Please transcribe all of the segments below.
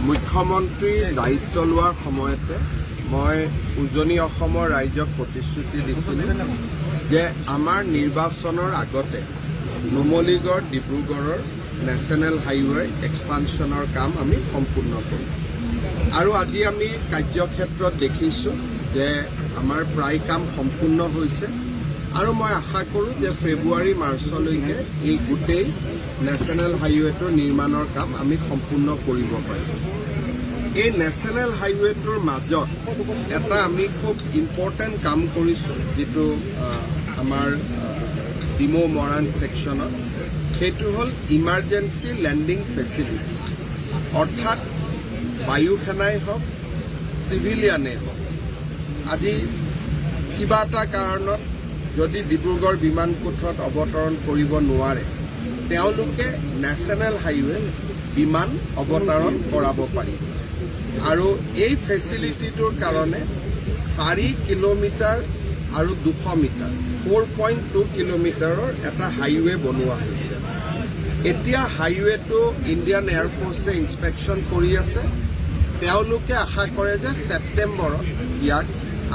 মুখ্যমন্ত্ৰীৰ দায়িত্ব লোৱাৰ সময়তে মই উজনি অসমৰ ৰাইজক প্ৰতিশ্ৰুতি দিছিলোঁ যে আমাৰ নিৰ্বাচনৰ আগতে নুমলীগড় ডিব্ৰুগড়ৰ নেশ্যনেল হাইৱে এক্সপানশ্যনৰ কাম আমি সম্পূৰ্ণ কৰিম। আৰু আজি আমি কাৰ্যক্ষেত্ৰত দেখিছোঁ যে আমাৰ প্ৰায় কাম সম্পূৰ্ণ হৈছে আৰু মই আশা কৰোঁ যে ফেব্ৰুৱাৰী মাৰ্চলৈকে এই গোটেই নেশ্যনেল হাইৱেটোৰ নিৰ্মাণৰ কাম আমি সম্পূৰ্ণ কৰিব পাৰিম। এই নেশ্যনেল হাইৱেটোৰ মাজত এটা আমি খুব ইম্পৰ্টেণ্ট কাম কৰিছোঁ, যিটো আমাৰ ডিমৌ মৰাণ ছেকশ্যনত, সেইটো হ'ল ইমাৰ্জেঞ্চি লেণ্ডিং ফেচিলিটি। অৰ্থাৎ বায়ু সেনাই হওক, চিভিলিয়ানেই হওক, আজি কিবা এটা কাৰণত যদি ডিব্ৰুগড় বিমানকোটত অৱতৰণ কৰিব নোৱাৰে, তেওঁলোকে নেশ্যনেল হাইৱে বিমান অৱতৰণ কৰাব পাৰিব। আৰু এই ফেচিলিটিটোৰ কাৰণে 4 কিলোমিটাৰ আৰু 200 মিটাৰ 4.2 কিলোমিটাৰৰ এটা হাইৱে বনোৱা হৈছে। এতিয়া হাইৱেটো ইণ্ডিয়ান এয়াৰফৰ্চে ইনস্পেকশ্যন কৰি আছে। তেওঁলোকে আশা কৰে যে ছেপ্টেম্বৰত ইয়াক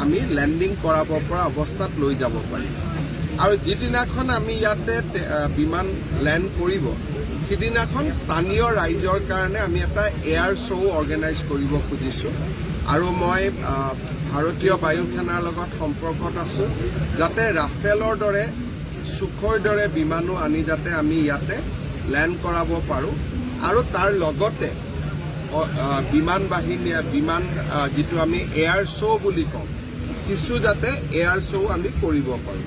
আমি লেণ্ডিং কৰাব পৰা অৱস্থাত লৈ যাব পাৰিম। আৰু যিদিনাখন আমি ইয়াতে বিমান লেণ্ড কৰিব, সিদিনাখন স্থানীয় ৰাইজৰ কাৰণে আমি এটা এয়াৰ শ্ব' অৰ্গেনাইজ কৰিব খুজিছোঁ। আৰু মই ভাৰতীয় বায়ু সেনাৰ লগত সম্পৰ্কত আছোঁ, যাতে ৰাফেলৰ দৰে, সুখৰ দৰে বিমানো আনি যাতে আমি ইয়াতে লেণ্ড কৰাব পাৰোঁ। আৰু তাৰ লগতে বিমান যিটো আমি এয়াৰ শ্ব' বুলি কওঁ, কিছু যাতে এয়াৰ শ্ব' আমি কৰিব পাৰোঁ।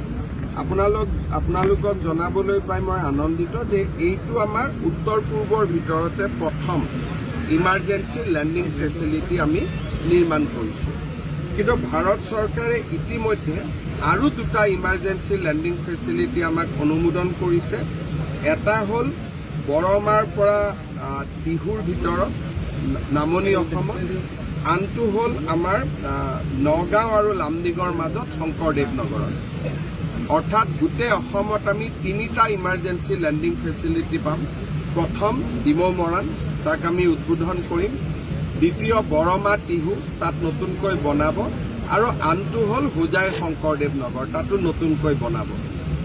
আপোনালোকক জনাবলৈ পাই মই আনন্দিত যে এইটো আমাৰ উত্তৰ পূৰ্বৰ ভিতৰতে প্ৰথম ইমাৰ্জেঞ্চি লেণ্ডিং ফেচিলিটি আমি নিৰ্মাণ কৰিছোঁ। কিন্তু ভাৰত চৰকাৰে ইতিমধ্যে আৰু 2টা ইমাৰ্জেঞ্চি লেণ্ডিং ফেচিলিটি আমাক অনুমোদন কৰিছে। এটা হ'ল বৰমাৰ পৰা টিহুৰ ভিতৰত নামনি অসমত, আনটো হ'ল আমাৰ নগাঁও আৰু লামডিঙৰ মাজত শংকৰদেৱ নগৰত। অৰ্থাৎ গোটেই অসমত আমি 3টা ইমাৰ্জেঞ্চি লেণ্ডিং ফেচিলিটি পাম। প্ৰথম ডিমৌ মৰাণ, তাক আমি উদ্বোধন কৰিম। দ্বিতীয় বৰমা টিহু, তাত নতুনকৈ বনাব। আৰু আনটো হ'ল হোজাই শংকৰদেৱ নগৰ, তাতো নতুনকৈ বনাব।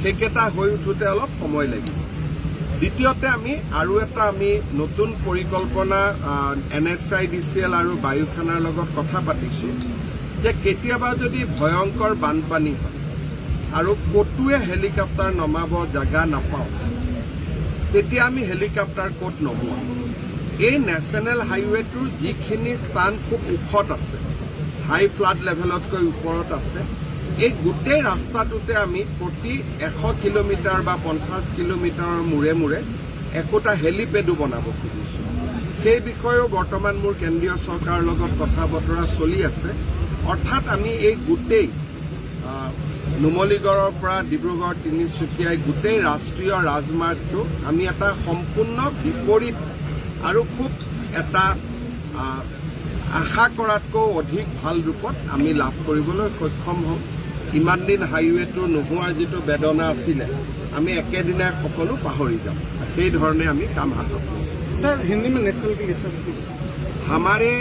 সেইকেইটা হৈ উঠোতে অলপ সময় লাগিব। দ্বিতীয়তে আমি আৰু এটা নতুন পৰিকল্পনা NHIDCL আৰু বায়ু সেনাৰ লগত কথা পাতিছোঁ যে কেতিয়াবা যদি ভয়ংকৰ বানপানী হয় আৰু ক'তোৱে হেলিকপ্টাৰ নমাব জেগা নাপাওঁ, তেতিয়া আমি হেলিকপ্টাৰ ক'ত নমোৱাম। এই নেশ্যনেল হাইৱেটোৰ যিখিনি স্থান খুব ওখত আছে, হাই ফ্লাড লেভেলতকৈ ওপৰত আছে, এই গোটেই ৰাস্তাটোতে আমি প্ৰতি 100 কিলোমিটাৰ বা 50 কিলোমিটাৰৰ মূৰে মূৰে একোটা হেলিপেডো বনাব খুজিছোঁ। সেই বিষয়েও বৰ্তমান মোৰ কেন্দ্ৰীয় চৰকাৰৰ লগত কথা বতৰা চলি আছে। অৰ্থাৎ আমি এই গোটেই নুমলীগড়ৰ পৰা ডিব্ৰুগড় তিনিচুকীয়াই গোটেই ৰাষ্ট্ৰীয় ৰাজমাৰ্গটো আমি এটা সম্পূৰ্ণ বিপৰীত আৰু খুব এটা আশা কৰাতকৈ অধিক ভাল ৰূপত আমি লাভ কৰিবলৈ সক্ষম হ'ম। ইমান দিন হাইৱেটো নোহোৱাৰ যিটো বেদনা আছিলে, আমি একেদিনাই সকলো পাহৰি যাম। সেই ধৰণে আমি কাম হাতত লৈছোঁ। सर हिंदी में नेशनल के लिए सब कुछ हमारे